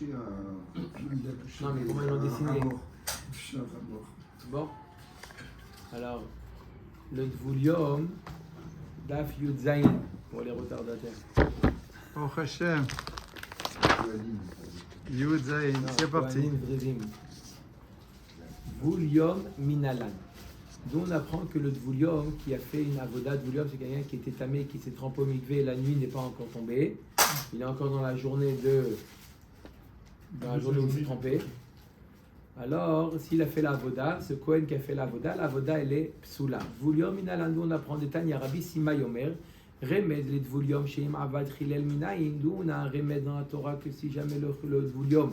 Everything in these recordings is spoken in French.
touché à. Il a touché. Non, mais comment ils l'ont dessiné? Bon. Bon. Alors, le Dvulium, Daf Yud Zayin, pour les retardataires. Oh Hachem, Yud Zayin, c'est parti. Dvulium Minalan. D'où on apprend que le Dvulium qui a fait une avoda, Dvulium c'est quelqu'un qui était tamé, qui s'est trempé au mikvé, la nuit n'est pas encore tombée. Il est encore dans la journée où il s'est trempé. Alors, s'il a fait la avoda, ce Kohen qui a fait la avoda elle est psula. Dvulium Minalan, d'où on apprend des Tanya Rabbi Sima Yomer, Remed les Dvulium Sheim Avad Chilel Minayin, d'où on a un remède dans la Torah que si jamais le Dvulium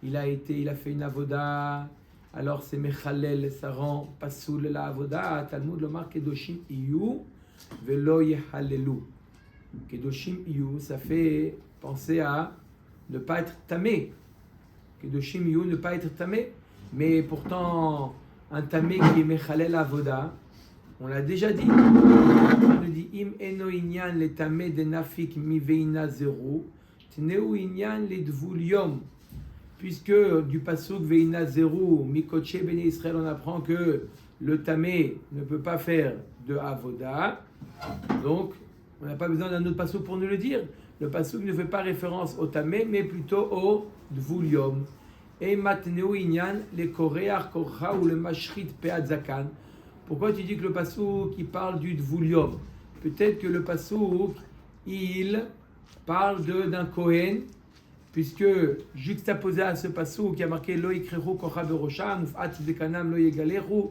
il a fait une avoda. Alors c'est Mechalel, ça rend Pasoul la Avoda. Talmud le marque Kedoshim Iyu Velo Yehalelu. Kedoshim Iyu, ça fait penser à ne pas être tamé. Kedoshim Iyu, ne pas être tamé. Mais pourtant, un tamé qui est Mechalel Avoda, on l'a déjà dit. On nous dit Im eno inyan le tamé de nafik mi veina zero, tneu inyan le dvulium. Puisque du pasuk Veina Zeru, Mikoche Bene Israël, on apprend que le tamé ne peut pas faire de avoda, donc on n'a pas besoin d'un autre pasuk pour nous le dire. Le pasuk ne fait pas référence au tamé, mais plutôt au dvulium. Et matneu inyan le koreach korcha ou le mashrit peat zakan. Pourquoi tu dis que le pasuk qui parle du dvulium? Peut-être que le pasuk il parle d'un kohen. Puisque juxtaposé à ce passou qui a marqué Lo ikrehu kocha berosham, ufat zekanam lo yegaleru,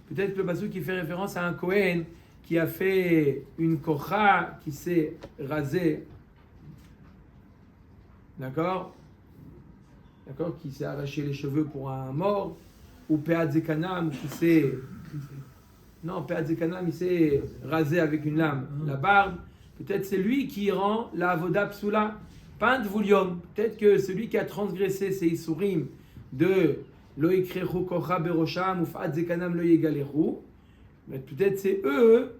peut-être que le passou qui fait référence à un Kohen qui a fait une kocha, qui s'est rasé, d'accord, qui s'est arraché les cheveux pour un mort, ou peat zekanam qui s'est, non, peat zekanam il s'est rasé avec une lame, la barbe, peut-être c'est lui qui rend la avoda psula. Pas un dvulium. Peut-être que celui qui a transgressé ces isurim de lo ikrechu kocha berosham ufat zekanam lo yegaleru, mais peut-être c'est eux,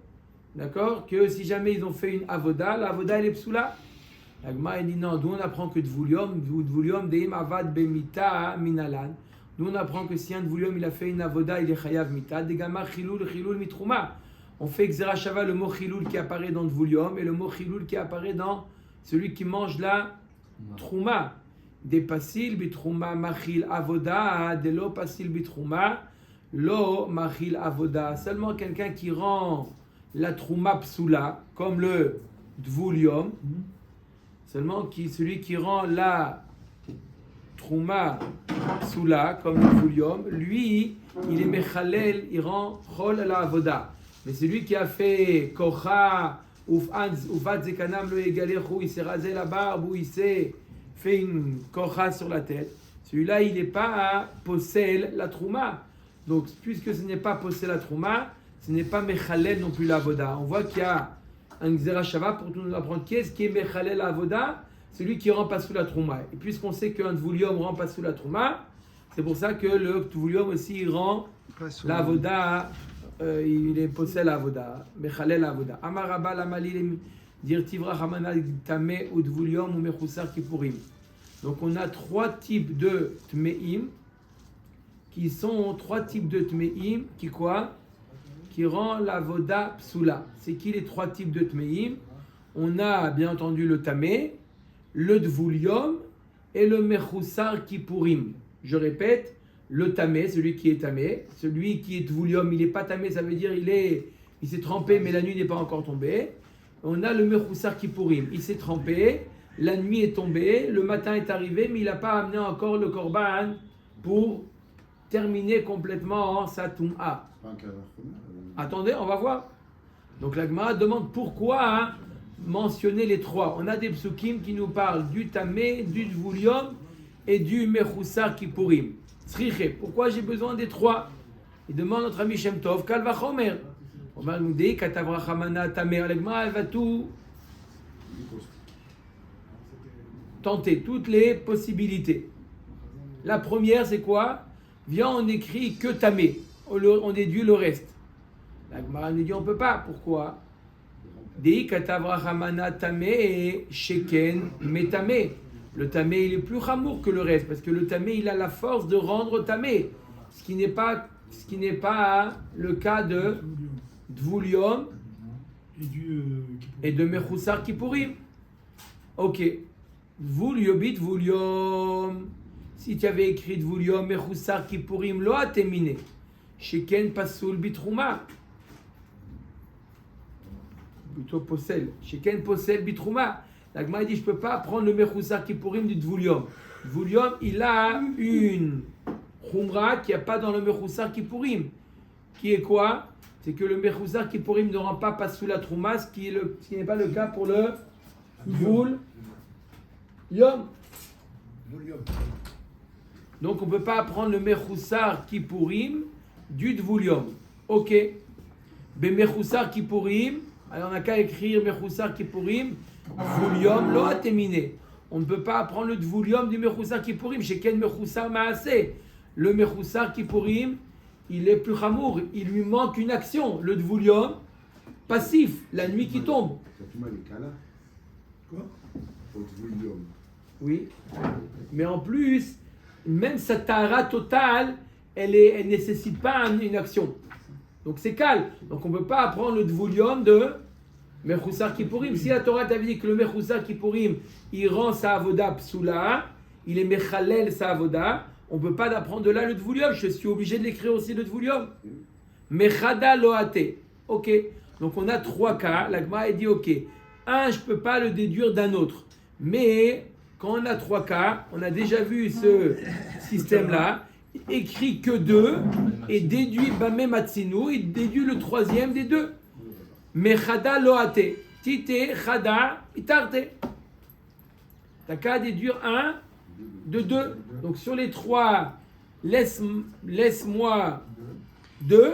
d'accord, que si jamais ils ont fait une avoda, l'avoda elle est psula. La Gemara dit non, d'où on apprend que dvulium deim avad bemita minalan. D'où on apprend que si un dvulium il a fait une avoda, il est chayav mita. Degama chilul mitrouma. On fait xera shava le mot chilul qui apparaît dans dvulium et le mot chilul qui apparaît dans celui qui mange la trouma. Des pasil bitrouma machil avoda, de lo pasil bitrouma, lo machil avoda. Seulement quelqu'un qui rend la trouma psula, comme le dvulium, seulement celui qui rend la trouma psula, comme le dvulium, lui, il est mechalel, il rend chol la avoda. Mais celui qui a fait kocha, Ufat zekanam lo yegaleru, il s'est rasé la barbe ou il s'est fait une kocha sur la tête. Celui-là, il n'est pas possède la trouma. Donc, puisque ce n'est pas possède la trouma, ce n'est pas mechalel non plus la avoda. On voit qu'il y a un xera shava pour nous apprendre qu'est-ce qui est mechalel la avoda, celui qui rend pas sous la trouma. Et puisqu'on sait qu'un dvulium rend pas sous la trouma, c'est pour ça que le dvulium aussi il rend la avoda. Il est possède l'avoda, mechalel l'avoda. Amar Rabba l'amalim dirtivra hamana tamé ou dvulium ou mechusar kipurim. Donc on a trois types de tmeim qui sont trois types de tmeim qui quoi? Qui rend l'avoda psula. C'est qui les trois types de tmeim? On a bien entendu le tamé, le dvulium et le mechusar kipurim. Je répète. Le tamé, celui qui est tamé, celui qui est dvulium, il n'est pas tamé, ça veut dire il s'est trempé, mais la nuit n'est pas encore tombée. On a le mechusar kipurim, il s'est trempé, la nuit est tombée, le matin est arrivé, mais il n'a pas amené encore le korban pour terminer complètement sa toum'a. Attendez, on va voir. Donc la Gemara demande pourquoi mentionner les trois. On a des psukim qui nous parlent du tamé, du dvulium et du mechusar kipurim. Pourquoi j'ai besoin des trois? Il demande notre ami Shem Tov, Kalva Chomer. Omar nous dit, Katavra Hamana Tamer Alegma, elle va tout tenter, toutes les possibilités. La première, c'est quoi? Viens, on écrit que Tamé, on déduit le reste. La Gemara nous dit, on ne peut pas. Pourquoi? Dei Katavra Hamana Tamé Sheken Metame. Le tamé, il est plus chamour que le reste, parce que le tamé, il a la force de rendre tamé. Ce qui n'est pas le cas de Dvulium et de Mechoussar Kippourim. Ok. Dvuliobit Dvulium. Si tu avais écrit Dvulium, Mechoussar Kippourim, lo atemine. Sheken pasoul bitrouma. Plutôt possel. Sheken possel bitrouma. La Gemara dit, je ne peux pas prendre le Mechoussar Kippourim du Dvulium. Dvulium, il a une Khumra qu'il n'y a pas dans le Mechoussar Kippourim. Qui est quoi? C'est que le Mechoussar Kippourim ne rend pas sous la Trouma, ce qui n'est pas le cas pour le Dvulium. Donc on ne peut pas prendre le Mechoussar Kippourim du Dvulium. Ok. Mais Mechoussar Kippourim, alors on n'a qu'à écrire Mechoussar Kippourim, Dvulium lo atemine. On ne peut pas prendre le Dvulium du Mechoussar Kippourim. Chez quel Mechoussar Maaseh? Le Mechoussar Kippourim, il est plus chamour. Il lui manque une action. Le Dvulium, passif, la nuit qui tombe. Quoi? Au Dvulium. Oui. Mais en plus, même sa tara totale, elle ne nécessite pas une action. Donc c'est calme. Donc on ne peut pas apprendre le Dvulium de Mechoussar Kippourim. Si la Torah t'avait dit que le Mechoussar Kippourim, il rend sa avoda psoula, il est mechalel sa avoda, on ne peut pas apprendre de là le Dvulium. Je suis obligé de l'écrire aussi le Dvulium. Mechada loate. Ok. Donc on a trois cas. La Gemara dit ok. Un, je ne peux pas le déduire d'un autre. Mais quand on a trois cas, on a déjà vu ce système-là. Écrit que deux et déduit Bamé Matsinu, il déduit le troisième des deux. Mechada loate. Tite, chada, itarte. T'as qu'à déduire un de deux. Donc sur les trois, laisse-moi deux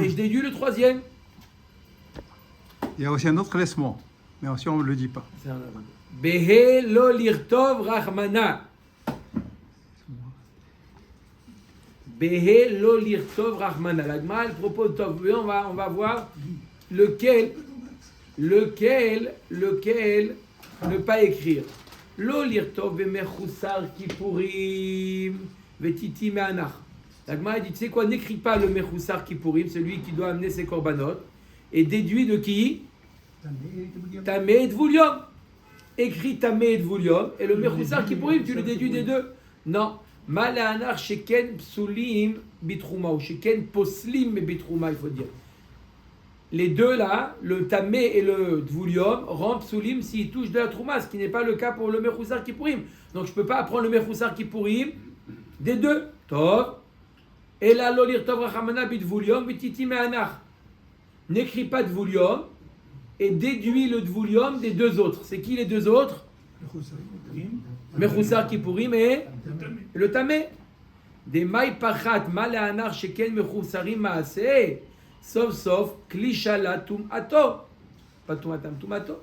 et je déduis le troisième. Il y a aussi un autre laissement, mais aussi on ne le dit pas. Behe lo lirtov rachmana. Behe lo lirtov rachmana. La Gemara propose tov. On va voir lequel ne pas écrire. Lo lirtov bemechoussar kippourim vetiti me'anach. La Gemara dit, tu sais quoi, n'écris pas le mechoussar kippourim, celui qui doit amener ses korbanot, et déduit de qui? Tamé et Dvulium. Écris Tamé et Dvulium, et le mechoussar kippourim, tu le déduis des deux. Non. Mala'anach sheken psulim bitrouma, ou sheken poslim bitrouma, il faut dire. Les deux là, le Tamé et le Dvulium, rendent psulim s'ils touchent de la trouma, ce qui n'est pas le cas pour le mechoussar kippourim. Donc je ne peux pas apprendre le mechoussar kippourim des deux. Tov. Et là, lo lirtov rachamana bidvulium bititi me'anach. N'écris pas Dvulium et déduis le Dvulium des deux autres. C'est qui les deux autres? Mechoussar Kippourim et le Tamé. Des maï pachat mala'anar sheken mechousarim maaseh. Sauf klishala tum ato. Pas tum atam tum ato.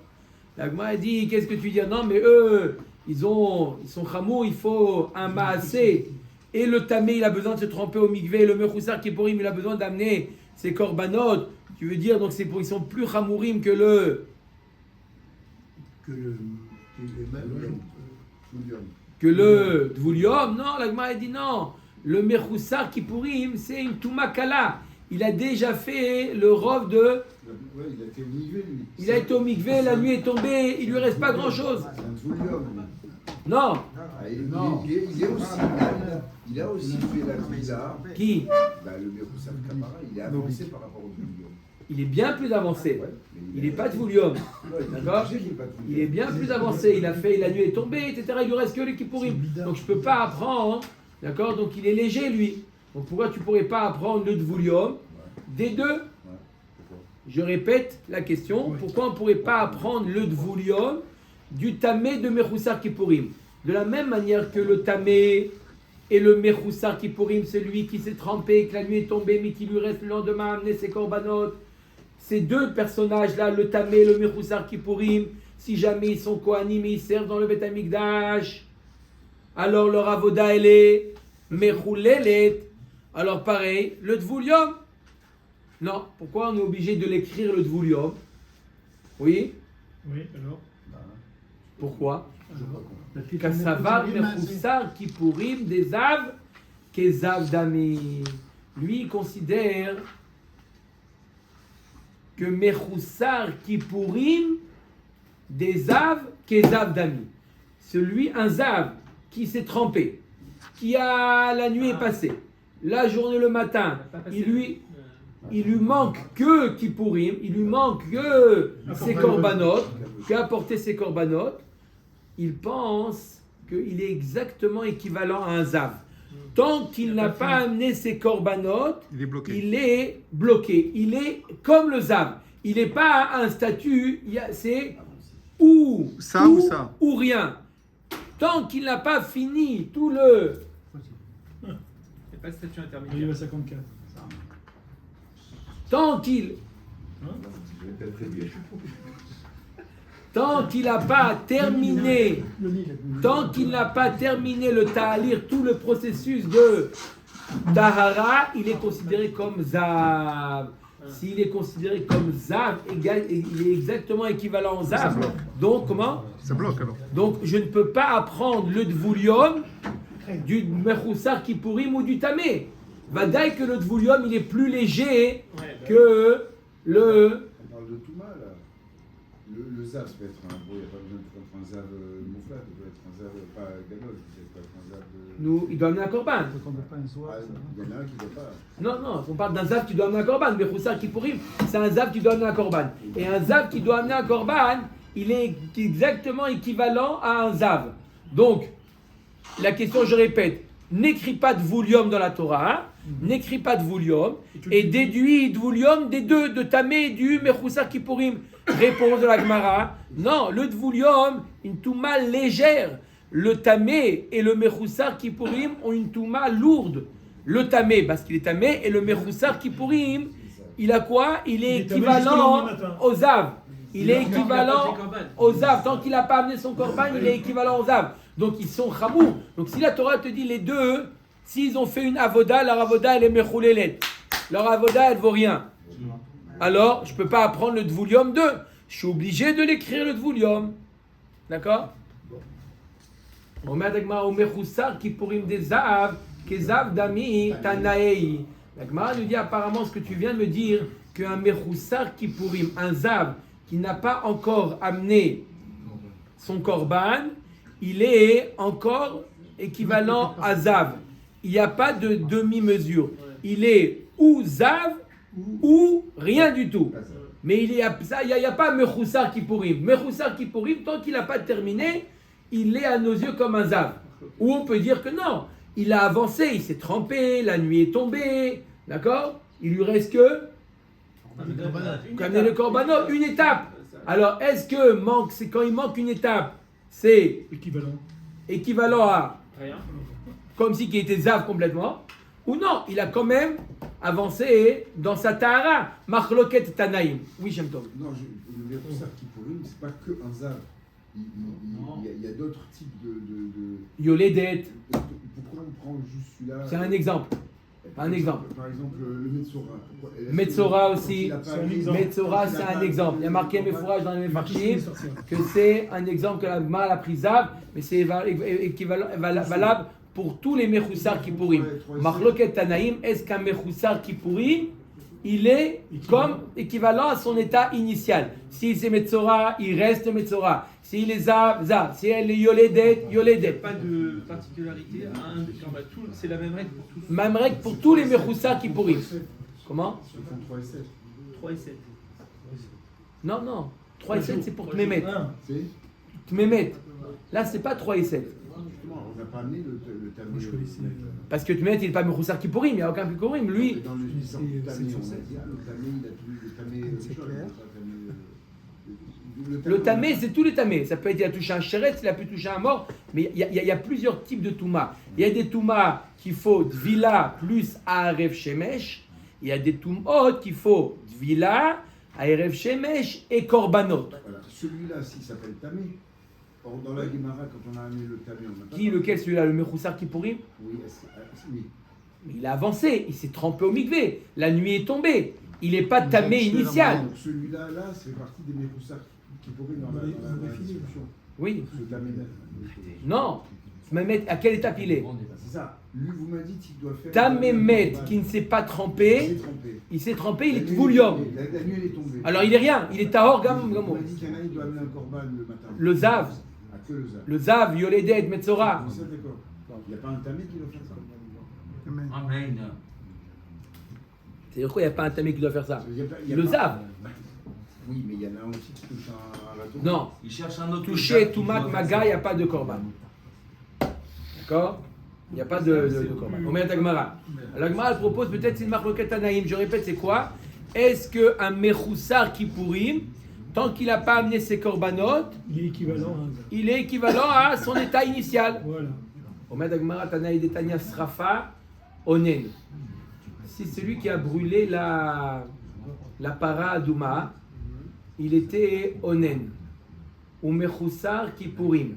La Gemara dit, qu'est-ce que tu dis? Non, mais eux, ils sont chamour, il faut un maaseh. Et le Tamé, il a besoin de se tremper au mikvé. Le Mechoussar Kippourim, il a besoin d'amener ses korbanot. Tu veux dire, donc ils sont plus chamourim que le Dvulium. Non, la Gemara dit non. Le Mechoussar Kippourim, c'est une Toumakala. Il a déjà fait le rov de. Ouais, il a été au mikvé, lui. Il a été au mikvé, la nuit est tombée, il lui reste pas grand chose. C'est un Dvulium. Non. Il a aussi fait la Tvila. Qui? Le Mechoussar Kapara, il est avancé par rapport au Dvulium. Il est bien plus avancé. Ouais, Il n'est pas Dvulium. D'accord? Il est bien plus avancé. Il a fait, la nuit est tombée, etc. Il lui reste que les Kippourim. Donc je ne peux pas apprendre. D'accord? Donc il est léger, lui. Donc pourquoi tu ne pourrais pas apprendre le Dvulium des deux? Je répète la question. Pourquoi on ne pourrait pas apprendre le Dvulium du Tamé de Mechoussar Kippourim? De la même manière que le Tamé et le Mechoussar Kippourim, celui qui s'est trempé, que la nuit est tombée, mais qui lui reste le lendemain à amener ses korbanot. Ces deux personnages-là, le Tamé et le Mechoussar Kippourim, si jamais ils sont kohanim et ils servent dans le Beth Amikdash, alors leur avoda, elle est mechoulelet. Alors pareil, le Dvulium. Non, pourquoi on est obligé de l'écrire le Dvulium? Oui? Oui, alors Pourquoi? Je crois qu'on- Kassavar Mechoussar Kippourim des Av Kezav Dami. Lui, il considère que Mechoussar Kippourim des Av Kezav Dami. Celui, un Zav qui s'est trempé, qui a la nuit est passée, la journée le matin, il lui manque que Kippourim, il lui manque que ses korbanot, qu'apporter ses korbanot. Il pense qu'il est exactement équivalent à un Zav. Tant qu'il n'a pas amené ses korbanot, Il est bloqué. il est bloqué. Il est comme le Zav. Il n'est pas à un statut, c'est ou Ça ou ça. ou rien. Tant qu'il n'a pas fini tout le... Il n'y a pas de statut Il arrive intermédiaire. à 54. Tant qu'il... Je vais peut-être très bien. Tant qu'il n'a pas terminé... Le Nil. Tant qu'il n'a pas terminé le ta'alir, tout le processus de tahara, il est considéré comme zav. S'il est considéré comme zav, il est exactement équivalent au zav. Donc, comment? Ça bloque alors. Donc, je ne peux pas apprendre le dvoulium du mechoussar kippourim ou du tamé. Vadaï que le dvoulium, il est plus léger que le... On parle de Touma là. Le Zav, ça peut être un. Bon, il n'y a pas besoin d'être un Zav mouflat, ça peut être un Zav pas Ganoz, ça peut être un Zav. Nous, il doit amener un korban. Donc on ne veut pas un soir. Ah, il y en a un qui ne doit pas. Non, non, on parle d'un zav qui doit amener un korban. Mechoussar kippourim, c'est un zav qui doit amener un korban. Et un zav qui doit amener un korban, il est exactement équivalent à un zav. Donc, la question, je répète, n'écris pas de voulium dans la Torah, hein, n'écris pas de voulium, et déduis de voulium des deux, de tamé et du mechoussar kippourim. Réponse de la Gemara, non, le dvoulium, une touma légère. Le tamé et le mechoussar kippourim ont une touma lourde. Le tamé, parce qu'il est tamé, et le mechoussar kippourim, il a quoi? Il est Il est tamé jusqu'au équivalent lendemain matin. au zav. Il est Il a pas équivalent de korban. au zav. Tant qu'il n'a pas amené son korban, il est équivalent au zav. Donc ils sont chamour. Donc si la Torah te dit les deux, s'ils ont fait une avoda, leur avoda elle est mechoulelet. Leur avoda elle vaut rien. Alors je ne peux pas apprendre le dvoulium 2. Je suis obligé de l'écrire le dvoulium. D'accord? Omer Dagmara Omer Choussar Kippourim des Zav, Kezav Dami Tanaei. La Gemara nous dit apparemment ce que tu viens de me dire, qu'un Mechoussar Kippourim, un Zav qui n'a pas encore amené son korban, il est encore équivalent à Zav. Il n'y a pas de demi-mesure. Il est ou Zav ou rien du tout. Mais il n'y a pas Mechoussar Kippourim. Mechoussar Kippourim, tant qu'il n'a pas terminé, il est à nos yeux comme un zav. Ou on peut dire que non, il a avancé, il s'est trempé, la nuit est tombée, d'accord? Il lui reste que amener le korbanot, une étape. Alors, est-ce que c'est quand il manque une étape, c'est équivalent à Rien. comme si il était zav complètement, ou non, il a quand même avancé dans sa tahara, machloket tanaïm. Oui, Shem Tov. Non, le Mechoussar Kippourim, c'est pas que un Zav. Il y a d'autres types de... Yoledet, Pourquoi on prend juste celui-là? c'est un exemple. Par exemple, le Metzora. Metzora aussi. C'est un exemple. Metzora, c'est un exemple. Il y a marqué Mefourage dans les Mefarshim que c'est un exemple que la Gemara a pris Zav, mais c'est équivalent, valable pour tous les Mechoussar Kippourim. Machloket Tanaïm, est-ce qu'un Mechoussar Kippourim, il est comme équivalent à son état initial? Si c'est Metzora, il reste Metzora. S'il est Zav, Zav. Si elle est Yoledet, Il n'y a Yoledet. pas de particularité. C'est la même règle pour tous. Même règle pour tous les Mechoussar Kippourim. Comment? Ils font 3 et 7. 3 et 7. Non, non. 3 et 7, c'est pour Tmemet. C'est Tmemet. Là, c'est pas 3 et 7. Justement, on n'a pas amené le Tamé. je connaissais. Parce que Tmemet, il n'est pas Mechoussar Kippourim, il n'y a aucun Kippourim. Lui, Dans le c'est Tamé, on a 7 sur dit, 7. le Tamé, il a tout le Tamé. C'est clair. le tamé, c'est tous les tamés. Ça peut être, il a touché un chéret, il a pu toucher un mort, mais il y a plusieurs types de touma. Il y a des toumas qu'il faut Dvila plus Arev Shemesh. Il y a des toumot qu'il faut Dvila, Arev Shemesh et Korbanot. Voilà. Celui-là, s'il s'appelle Tamé. Or, dans la Gemara, quand on a amené le Tamé, on n'a pas. Qui, lequel, celui-là, le Mechoussar Kippourim? Oui, oui. Mais il a avancé, il s'est trempé au mikvé. La nuit est tombée. Il n'est pas tamé initial. Donc celui-là, là, c'est partie des Mechoussar qui pourraient dans la discussion. Oui. Sur la médaille. Non. Mémet, à quelle étape il est? C'est ça. Lui, vous m'avez dit qu'il doit faire. Ta Mémet qui ne s'est pas trempé, il s'est trempé, il est Tvoulium. La nuit, elle est tombée. Alors il est rien, il est Tahor Gamo. Vous m'avez dit qu'il y en a, il doit amener un corban le matin. Le Zav, Ah, que le Zav. le Zav, Yoledet, Metzora. Ça, d'accord. Il n'y a pas un tamé qui doit faire ça. Amen. Amen. C'est-à-dire quoi, il n'y a pas un tamé qui doit faire ça? Il y a pas- il y a Le pas- Zav. Oui, mais il y en a un aussi qui touche un râteau. Non. Il cherche un autre. Touché, Toumat, Maga, il n'y a pas de Korban. D'accord? Il n'y a pas de Korban. Omer Tagmara. La Gemara, elle propose peut-être c'est une marloquette Tanaïm. Je répète, c'est quoi? Est-ce qu'un Mechoussar qui pourrim, tant qu'il n'a pas amené ses Korbanot, Il est équivalent à un Zav. il est équivalent à son état initial? Voilà. Omer Tagmara, Tanaï Detania Srafa, Onen. Si celui qui a brûlé la para Adouma, il était Onen, ou Mechoussar qui pourrim,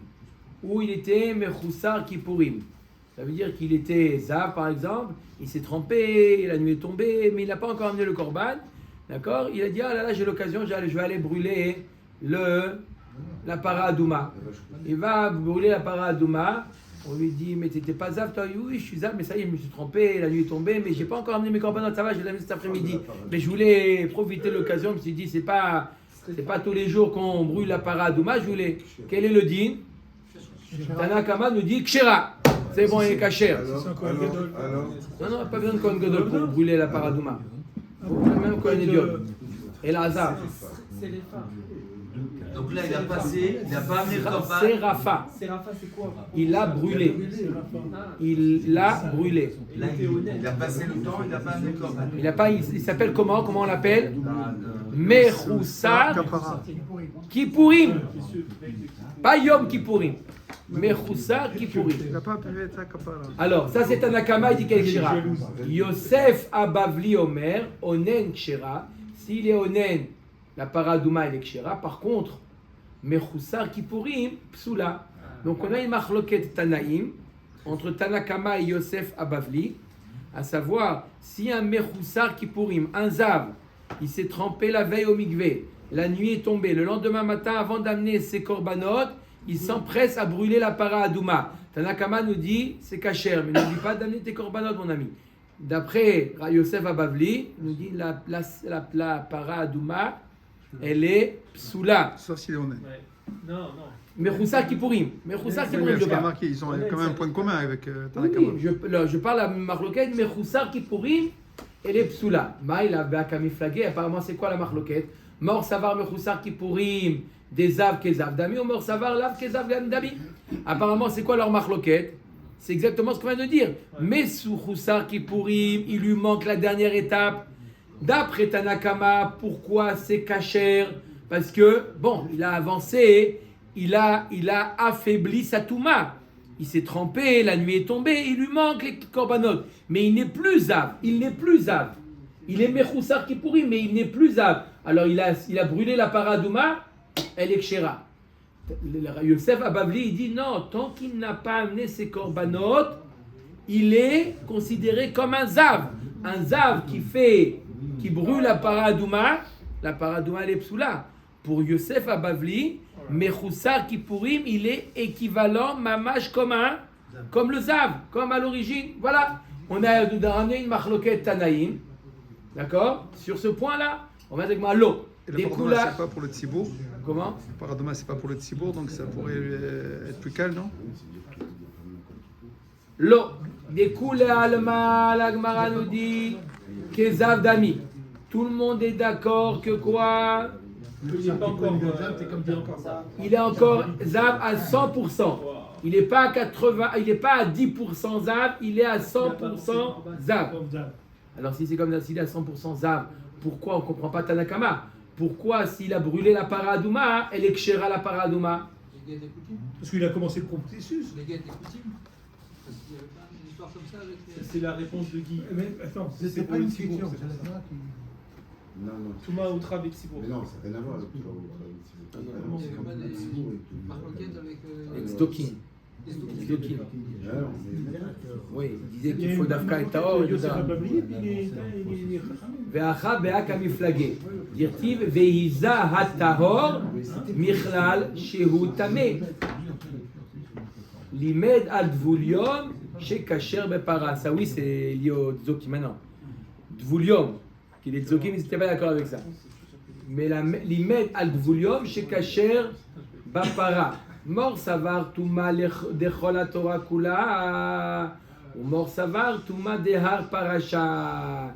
ou il était Mechoussar qui pourrim. Ça veut dire qu'il était Zav par exemple, il s'est trempé, la nuit est tombée, mais il n'a pas encore amené le Korban. D'accord? Il a dit, ah là là, j'ai l'occasion, je vais aller brûler la para Adouma. Il va brûler la para Adouma. On lui dit, mais t'étais pas Zav, toi? Oui, je suis Zav, mais ça y est, je me suis trompé, la nuit est tombée, mais j'ai pas encore amené mes corbanotes, ça va, je vais l'amener cet après-midi. Mais je voulais profiter de l'occasion, je me suis dit, c'est pas tous les jours qu'on brûle la para Adouma, je voulais. Quel est le din? Tanakama nous dit, Kshera. C'est bon, il est caché. C'est un Kohen Gadol. Non, non, pas besoin de Kohen Gadol pour brûler la para Adouma. Même Kohen Idiot. Et la Zav. C'est les femmes. Donc là, il a passé, il n'a pas amené le corban. C'est Rafa. C'est Rafa, c'est quoi? Il l'a brûlé. Ah, Il l'a brûlé. Là, il a passé le temps, il n'a pas amené le corban. Il a pas, il s'appelle comment? Comment on l'appelle? Mechoussar Kapara. Kippourim. Pas Yom Kippourim. Mechoussar Kippourim. Il n'a pas pu mettre ça Kapara. Alors, ça c'est un Nakama, il dit quel Kshira. Yosef Abavli Omer, Onen Kshira. S'il est Onen, la paradouma elle est Kshira. Par contre, Mechoussar Kippourim, Psula. Donc on a une marloquette Tanaïm entre Tanakama et Yosef Abavli, à savoir si un Mechoussar Kippourim, un Zav, il s'est trempé la veille au Mikvé, la nuit est tombée, le lendemain matin, avant d'amener ses korbanot, il s'empresse à brûler la para Adouma. Tanakama nous dit c'est kasher, mais n'oublie pas d'amener tes korbanot, mon ami. D'après Yosef Abavli, il nous dit la para Adouma, elle est psoula. Sauf s'il est honnête. ouais. Non, non. Mechoussar Kippourim. Mechoussar Oui, Kippourim, parce je qu'il a parle. marqué, ils ont quand même un point commun avec Oui, Tanakama. je parle à Marloquette, Mechoussar Kippourim, elle est psoula. Maïla Beakamiflagé, apparemment c'est quoi la Marloquette? Mort savar Mechoussar Kippourim, des Zav Kezav Dami, ou mort savar Lav Kezav Dami. Apparemment c'est quoi leur Marloquette? C'est exactement ce qu'on vient de dire. Mais sous Mechoussar Kippourim, il lui manque la dernière étape. D'après Tanakama, pourquoi c'est kasher? Parce que, bon, il a avancé, il a affaibli sa touma. Il s'est trempé, la nuit est tombée, il lui manque les korbanot. Mais il n'est plus Zav, il n'est plus Zav. Il est Mechoussar Kippourim, mais il n'est plus Zav. Alors il a brûlé la paradouma, elle est kshera. Yosef Abavli, il dit non, tant qu'il n'a pas amené ses korbanot, il est considéré comme un Zav. Un Zav qui brûle la paradouma elle est psoula. Pour Yosef Abavli, Mechoussar Kippourim, il est équivalent, mamash comme le Zav, comme à l'origine. Voilà, on a ramené une marloquette Tanaïm, d'accord? Sur ce point-là, on va dire que l'eau. Et le Des paradoma, couleurs. c'est pas pour le Tzibour. Comment? Le paradoma, c'est pas pour le Tzibour, donc ça pourrait être plus calme, non? L'eau. Des couleurs Alma, la Gemara nous dit que Zav Dami. Tout le monde est d'accord que quoi? Il n'est pas encore. Il est encore Zav à 100%. Il n'est pas à 80, il n'est pas à 10% Zav, il est à 100% Zav. Comme Zav. Alors si c'est comme ça, s'il est à 100% Zav, pourquoi on ne comprend pas Tanakama? Pourquoi s'il a brûlé la paradouma, elle est kshera la paradouma? Parce qu'il a commencé le processus. Les gars étaient coutumes. Parce qu'il y avait pas une histoire comme ça avec. C'est la réponse de Guy. Mais attends, C'est c'est pour pas le une Tzibour, question. c'est C'est la qui... Non, non. Touma Outra Betsibour. Mais non, ça n'a rien à voir avec toi. Il n'y avait pas des marloquettes avec. Avec Stokin. les Stokin. Stokin. Ah non, mais- Oui, il disait qu'il faut d'Afka et Taor. Yosef Abavli, et puis il est. Ve'acha be'aka miflagé. Dirtiv Veiza Hatahor Michlal Shehu Tameh. Limed al Dvulium chez Kacher Bepara. Ça, oui, c'est lié au Tzokim maintenant. Dvulium, qui est Tzokim, ils n'étaient pas d'accord avec ça. Mais Limed al Dvulium chez Kacher Bepara. Mor Savar Touma Dechol Torah Kula. Ou Mor Savar Touma Dehar Parasha.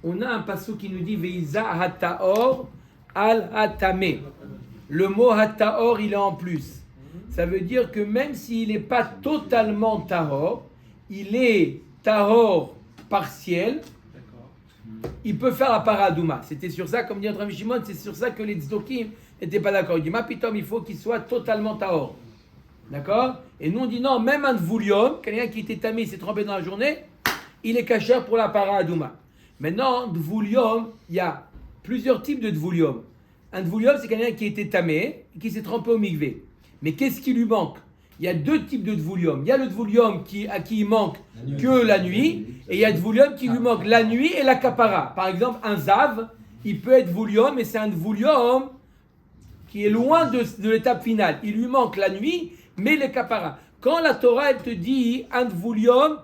On a un passage qui nous dit Veiza Hataor al Hatame. Le mot Hataor, il est en plus. Ça veut dire que même s'il n'est pas totalement tahor, il est tahor partiel, il peut faire la paradouma. C'était sur ça, comme dit Rabbi Shimon, c'est sur ça que les tzdokim n'étaient pas d'accord. Il dit, Mapitom, il faut qu'il soit totalement tahor. D'accord? Et nous on dit non, même un dvoulium, quelqu'un qui était tamé, il s'est trempé dans la journée, il est cachère pour la paradouma. Maintenant, dvoulium, il y a plusieurs types de dvoulium. Un dvoulium, c'est quelqu'un qui était tamé, qui s'est trempé au mikvé. Mais qu'est-ce qui lui manque? Il y a deux types de dvoulium. Il y a le dvoulium à qui il manque que la nuit, et il y a le dvoulium qui lui manque la nuit et la kapara. Par exemple, un zav, il peut être dvoulium, mais c'est un dvoulium qui est loin de l'étape finale. Il lui manque la nuit, mais les kapara. Quand la Torah, elle te dit, un dvoulium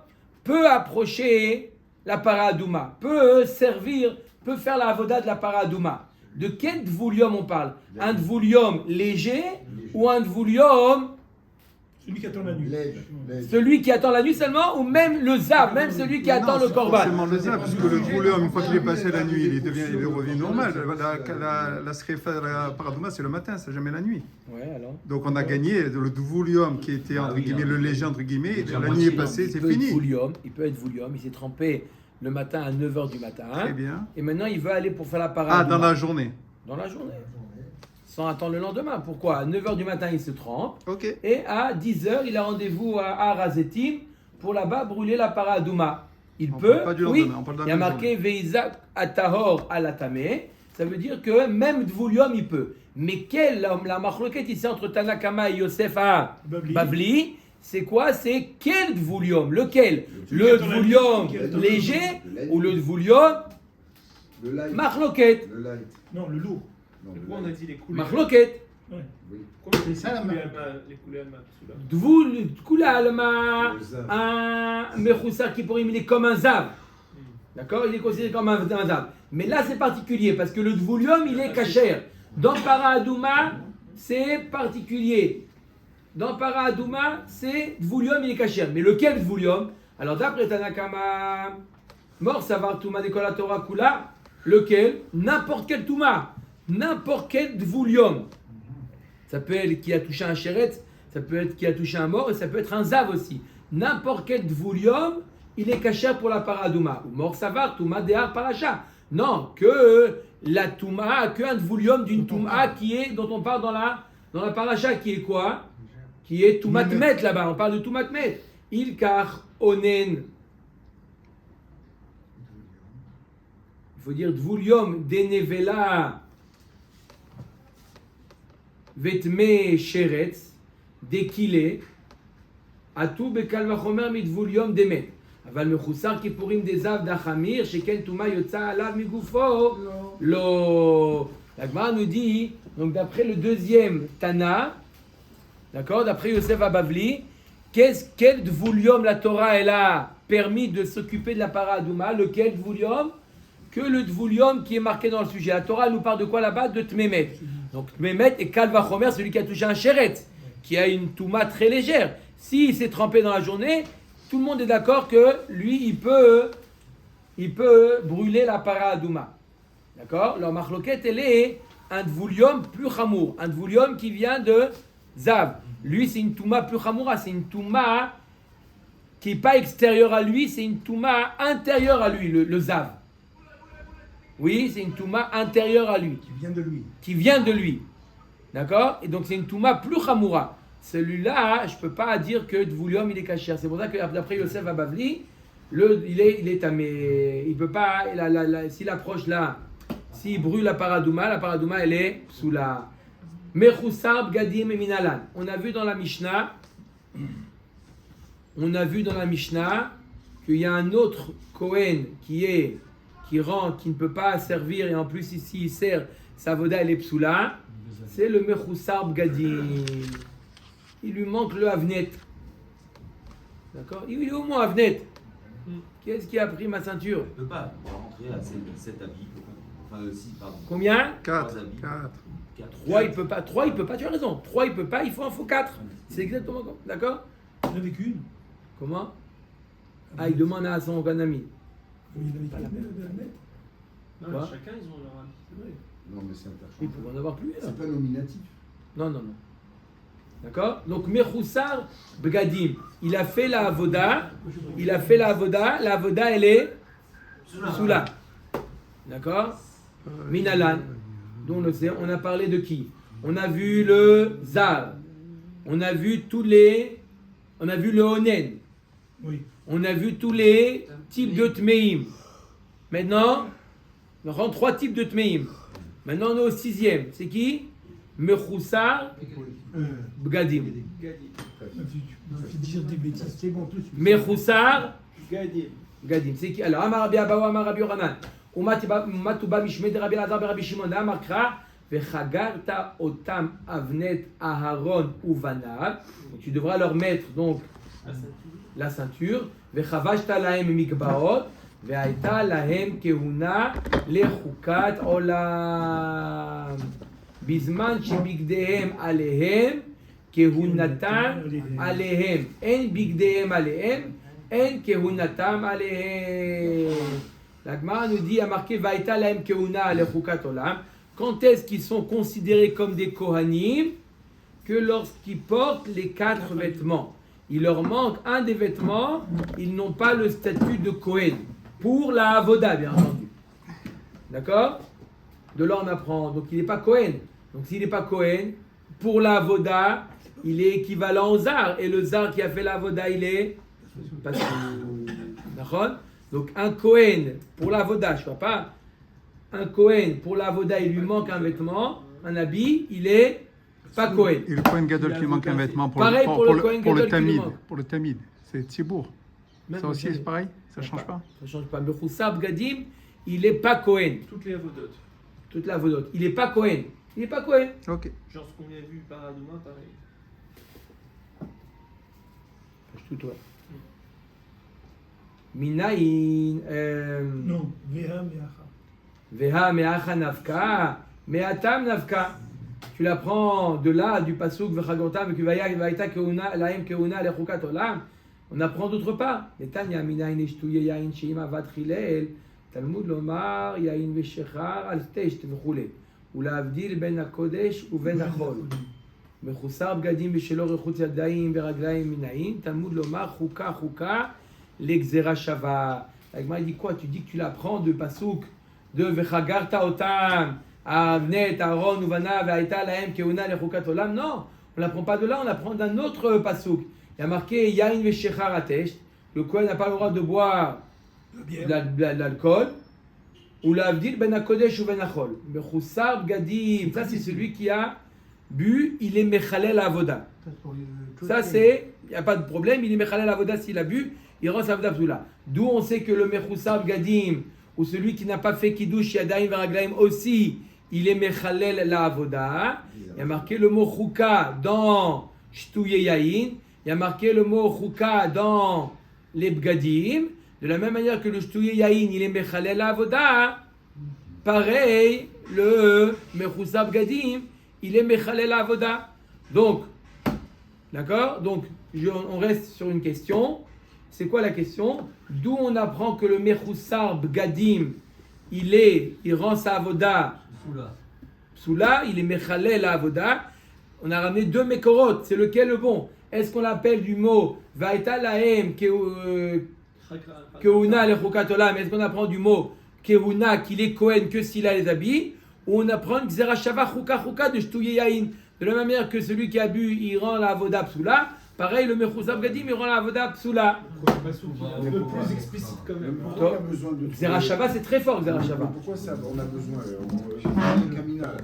peut approcher la paradouma, peut servir, peut faire la avoda de la paradouma. De quel dvoulium on parle? Un dvoulium léger ou un dvoulium Celui qui attend la nuit. celui qui attend la nuit seulement, ou même le zav, même celui qui attend le korban? Forcément le zab, parce que le dvoulium, une fois qu'il est passé la nuit, il revient normal. La srefa, la paradouma, c'est le matin, c'est jamais la nuit. Ouais, alors. Donc on a gagné le dvoulium qui était entre guillemets le léger entre guillemets, la nuit est passée, c'est fini. Il peut être dvoulium, il s'est trempé le matin à 9h du matin. Très bien. Et maintenant il veut aller pour faire la paradouma. Ah, dans la journée. Dans la journée. Sans attendre le lendemain. Pourquoi? À 9h du matin, il se trempe. Ok. Et à 10h, il a rendez-vous à Arazetim pour là-bas brûler la paradouma. Il On peut. parle pas du Oui. lendemain, on parle de la Il y a même marqué Veiza Atahor Alatame. Ça veut dire que même Dvoulium, il peut. Mais quelle la machloket ici entre Tanakama et Yosef à Bavli, c'est quoi? C'est quel Dvoulium? Lequel? Le Dvoulium léger ou le Dvoulium Le light. machloket? Le light. Non, le lourd. Non, Pourquoi on a dit les coulées? Machloket. Ouais. Pourquoi on a dit ça, la main. les coulées à main sous-là? Dvoul, Kula Alma, Le zav. un Mechoussar Kippourim, il est comme un zav. D'accord? Il est considéré comme un zav. Mais là, c'est particulier parce que le Dvoulium, il est cachère. Dans Paradouma, c'est particulier. Dans Paradouma, c'est Dvoulium, il est cachère. Mais lequel Dvoulium? Alors, d'après Tanakama, Mor Savar Touma de Kol Torah Kula, lequel? N'importe quel Touma. N'importe quel Dvoulium. Ça peut être qui a touché un chéretz, ça peut être qui a touché un mort, et ça peut être un zav aussi. N'importe quel dvoulium, il est caché pour la paradouma. Ou mort savar, touma dehar paracha. Non, que la touma, que un dvoulium d'une touma qui est, dont on parle dans la paracha, qui est quoi? Qui est toumatmet là-bas, on parle de toumatmet. Il kar onen. Il faut dire dvoulium denevela. Vetme sheretz, dekile, atou bekal vachomer midvulium demet. Aval mechoussar kipurim dezav dachamir, sheken touma yotza alav migufo. Lo. La Gemara nous dit, donc d'après le deuxième Tana, d'accord, d'après Yosef Abavli, quel dvulium la Torah elle a permis de s'occuper de la paradouma? Lequel dvulium? Que le dvulium qui est marqué dans le sujet. La Torah nous parle de quoi là-bas? De Tmemet. Donc Tmemet et Kal Vachomer, celui qui a touché un chéretz, qui a une touma très légère. S'il s'est trempé dans la journée, tout le monde est d'accord que lui, il peut brûler la paradouma. D'accord? Leur machloket, elle est un dvoulium plus chamour. Un dvoulium qui vient de Zav. Lui, c'est une touma plus chamoura. C'est une touma qui n'est pas extérieure à lui, c'est une touma intérieure à lui, le Zav. Oui, c'est une touma intérieure à lui. Qui vient de lui. Qui vient de lui. D'accord? Et donc c'est une touma plus chamoura. Celui-là, je ne peux pas dire que Dvoulium il est cachère. C'est pour ça que d'après Yosef Abavli, il est tamé. Il peut pas, s'il approche là, s'il brûle la paradouma elle est sous la Mechoussar Gadim et Minalan. On a vu dans la Mishnah qu'il y a un autre Kohen qui est qui ne peut pas servir, et en plus ici il sert, sa voda elle est psoula, c'est le mechoussar bgadim. Il lui manque le avnet. D'accord? Il est au moins avnet. Qu'est-ce qui a pris ma ceinture? Il ne peut pas rentrer à 7 habits. Enfin, 6, pardon. Combien? 4. 3 il peut pas. 3 il peut pas, tu as raison. 3 il peut pas, il faut 4. C'est exactement comme. D'accord? Il n'y en avait qu'une. Comment? Ah, il demande à son ami. Il n'y en avait qu'une de la mettre. Non, Quoi? chacun, ils ont leur habit. C'est vrai. Non, mais c'est Il interchangeable. peut en avoir plus. Là. C'est pas nominatif. Non. D'accord? Donc, Mechoussar Bgadim, il a fait la avoda. La avoda, elle est soula. D'accord? Minalan. Donc, on le sait, on a parlé de qui? On a vu le Zar. On a vu le Onen. Oui. On a vu tous les types de Tmeim. Maintenant, on rend 3 types de Tmeim. Maintenant, on est au 6e. C'est qui? Mechoussar Bgadim. Tu dire des bêtises. C'est bon, tout de suite. Mechoussar Gadim. Bgadim. C'est qui? Alors, Amar Rabbi Abawa, Amar Rabbi Yochanan. Umatuba Mishmed Rabbi Elazar Rabbi Shimon Amar Kra Vechagarta Otam Avnet Aharon Uvanav. Tu devras leur mettre donc la ceinture. Vechavashta lahem mikbaot. Ve'aita lahem kehuna lechukat olam. Bizman shebigdehem alehem kehunatam alehem. En bigdehem alehem. En kehunatam alehem. La Gemara nous dit, a marqué Vaïta lahem kehuna lechukat olam. Quand est-ce qu'ils sont considérés comme des Kohanim? Que lorsqu'ils portent les 4 vêtements. Il leur manque un des vêtements, ils n'ont pas le statut de Kohen. Pour la Avoda, bien entendu. D'accord? De là on apprend. Donc il n'est pas Kohen. Donc s'il n'est pas Kohen, pour la Avoda, il est équivalent au Zar. Et le Zar qui a fait la Avoda, il est pas D'accord? Donc un Kohen pour la Avoda, je ne vois pas. Un Kohen pour la Avoda, il lui manque un vêtement, un habit, il est pas Kohen. Et le Kohen Gadol qui manque un vêtement pour Pareil pour le Kohen Gadol qui Tamid. manque. Pour le Tamid, c'est Tzibour. Même Ça aussi, le- c'est pareil? Ça change pas? Ça change pas. Mechoussar Bgadim, il n'est pas Kohen. Toutes les avodotes. Toute la Avodot. Il n'est pas Kohen. Il n'est pas Kohen. Ok. Genre ce qu'on a vu par Adouma, pareil. Tout toi. Minaïn. Non, Véha, Méacha. Veha me'acha nafka. Me'atam nafka. Tu la prends de là, du pasuk vechagotam vaïta keuna lahem keuna lechukat olam. On apprend d'autre part. Netanya minaïn eshtuye yain sheim avad chilel. Talmud lomar yain veshechar al tesht v'chule. ולהבדיל בין הקודש ובין החול. מחוסר בגדים בשלו רחוץ ידיים ורגליים מנעים, תלמוד לומר חוקה חוקה לגזירה שווה. La Gemara dit quoi? Tu dis que tu l'apprends de Pasuk de Vechagarta Otam, Avnet, Aaron, Uvana, Ve'aita Lahem, Keuna, Lechukat Olam. Non, on l'apprend pas de là, on l'apprend d'un autre Pasuk. Il y a marqué Yain Veshechar Atesh. Le Kohen n'a pas le droit de boire de l'alcool. Ou l'avdil ben hakodesh ou ben achol. Mechoussar bgadim. Ça, c'est celui qui a bu, il est mechalel avoda. Ça, c'est, il n'y a pas de problème, il est mechalel avoda s'il a bu, il rend sa avoda psoula. D'où on sait que le mechoussar bgadim, ou celui qui n'a pas fait kiddush yadayim veraglaim aussi, il est mechalel la avoda. Il y a marqué le mot chouka dans shtouye yain. Il y a marqué le mot chouka dans les bgadim. De la même manière que le shtouye yain, il est mechalel avoda, pareil, le mechoussar bgadim, il est mechalel avoda. Donc, d'accord? Donc, on reste sur une question. C'est quoi la question? D'où on apprend que le mechoussar bgadim, il rend sa avoda psoula, il est mechalel avoda. On a ramené 2 mekorot. C'est lequel le bon? Est-ce qu'on l'appelle du mot vaïta lahem Keuna lechukat olam? Est-ce qu'on apprend du mot Keuna qu'il est Kohen que s'il a les habits? Ou on apprend une Xerashava chouka chouka de Shtouye Yain? De la même manière que celui qui a bu, il rend la avoda psoula. Pareil, le mechoussar bgadim, il rend la avoda psoula. Un peu plus explicite quand même. Pourquoi on a besoin de... Xerashava, c'est très fort, Xerashava. Pourquoi ça, on a besoin Kamina,